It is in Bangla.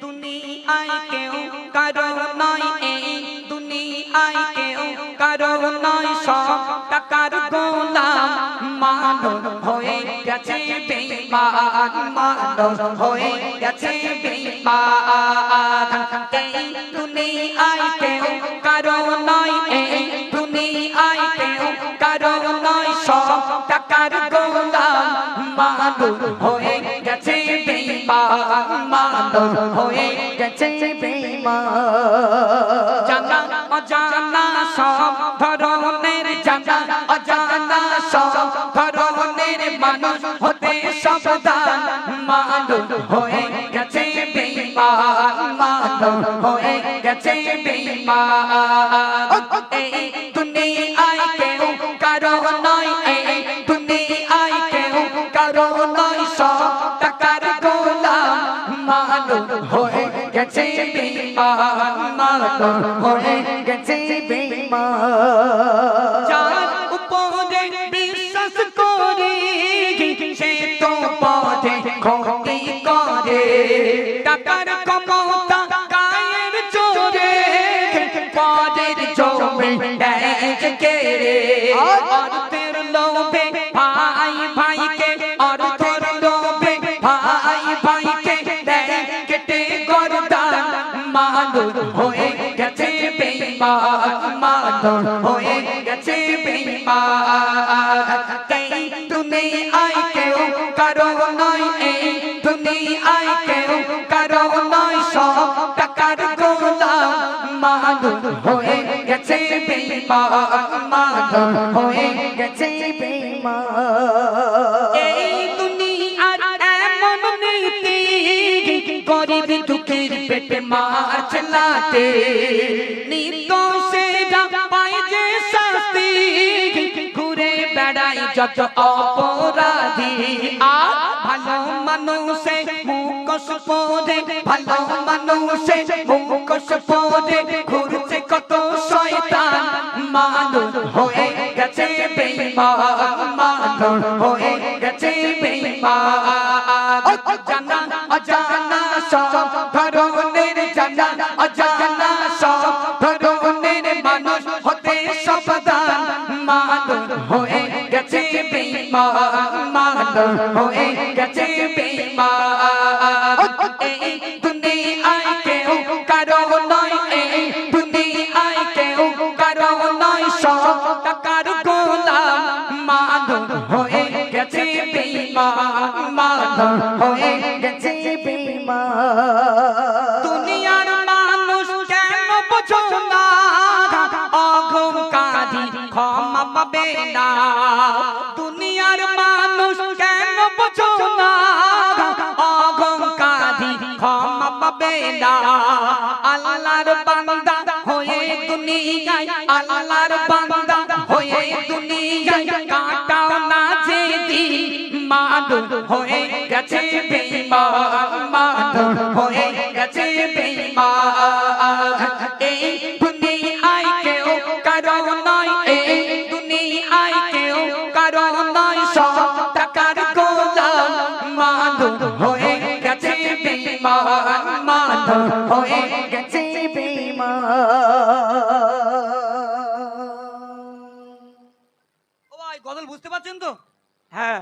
দুনিয়ায় কেউ কারো নয়, এই দুনিয়ায় কেউ কারো নয়, সব টাকার গোলাম মানুষ হয়ে গেছে বেঈমান, মানুষ হয়ে গেছে বেঈমান। এই দুনিয়ায় কেউ কারো নয়, এই দুনিয়ায় কেউ কারো নয়, সব টাকার গোলাম মানুষ হয়ে গেছে বেঈমান, মানুষ হয়ে গেছে বেঈমান। জানা অজানা সব ধরনের, জানা অজানা সব ধরনের মানুষ হতে সাবধান, মানুষ হয়ে গেছে বেঈমান, মানুষ হয়ে গেছে বেঈমান। এই দুনিয়ায় কেউ কারো নয়, এই দুনিয়ায় কেউ কারো নয়, সব টাকার গোলাম মানুষ হয়ে গেছে বেঈমান, মানুষ হয়ে গেছে বেঈমান। যার উপরে বিশ্বাস করে সে তো পথে ক্ষতি করে, টাকার ক্ষমতা গায়ের জোরে পরের জমি দেয় কেড়ে। অর্থের লোভে ভাই ভাইকে, অর্থের লোভে ভাই ভাইকে দেয় কেটে গর্দান, মানুষ হয়ে গেছে বেঈমান, মানুষ হয়ে গেছে বেঈমান। এই দুনিয়ায় কেউ কারো নয়, এই দুনিয়ায় কেউ কারো নয়, সব টাকার গোলাম মানুষ হয়ে গেছে বেঈমান, মানুষ হয়ে গেছে বেঈমান। এই দুনিয়ার এমন নীতি গরিব দুঃখীর পেটে মারছে লাথি, নির্দোষেরা পায় যে শাস্তি, ঘুরে বেড়ায় যত অপরাধী। আর ভালো মানুষে মুখোশ পরে, ভালো মানুষে মুখোশ পরে ঘুরছে কত শয়তান, মানুষ হয়ে গেছে বেঈমান, মানুষ হয়ে গেছে বেঈমান। জানা অজানা সব ধরনের, জানা অজানা সব ধরনের মানুষ হতে সাবধান, মানুষ হয়ে গেছে বেঈমান, মানুষ হয়ে গেছে বেঈমান। এই দুনিয়ায় কেউ কারো নয়, এই দুনিয়ায় কেউ কারো নয়, সব টাকার গোলাম মানুষ হয়ে গেছে বেঈমান, মানুষ হয়ে গেছে বেঈমান। দুনিয়ার মানুষ কেন বোঝো না, অহংকারী ক্ষমা পাবে না। দুনিয়ার মানুষ কেন বোঝো না, অহংকারী ক্ষমা পাবে না। আল্লাহর বান্দা হয়ে দুনিয়ায়, আল্লাহর বান্দা হয়ে দুনিয়ায় কাটাও না যেদিন, মানুষ হয়ে গেছে বেঈমান, মানুষ হয়ে গেছে বেঈমান। এই দুনিয়ায় কেউ কারো নয়, এই দুনিয়ায় কেউ কারো নয়, সব টাকার গোলাম মানুষ হয়ে গেছে বেঈমান, মানুষ হয়ে গেছে বেঈমান। ও ভাই গজল বুঝতে পারছেন তো? হ্যাঁ।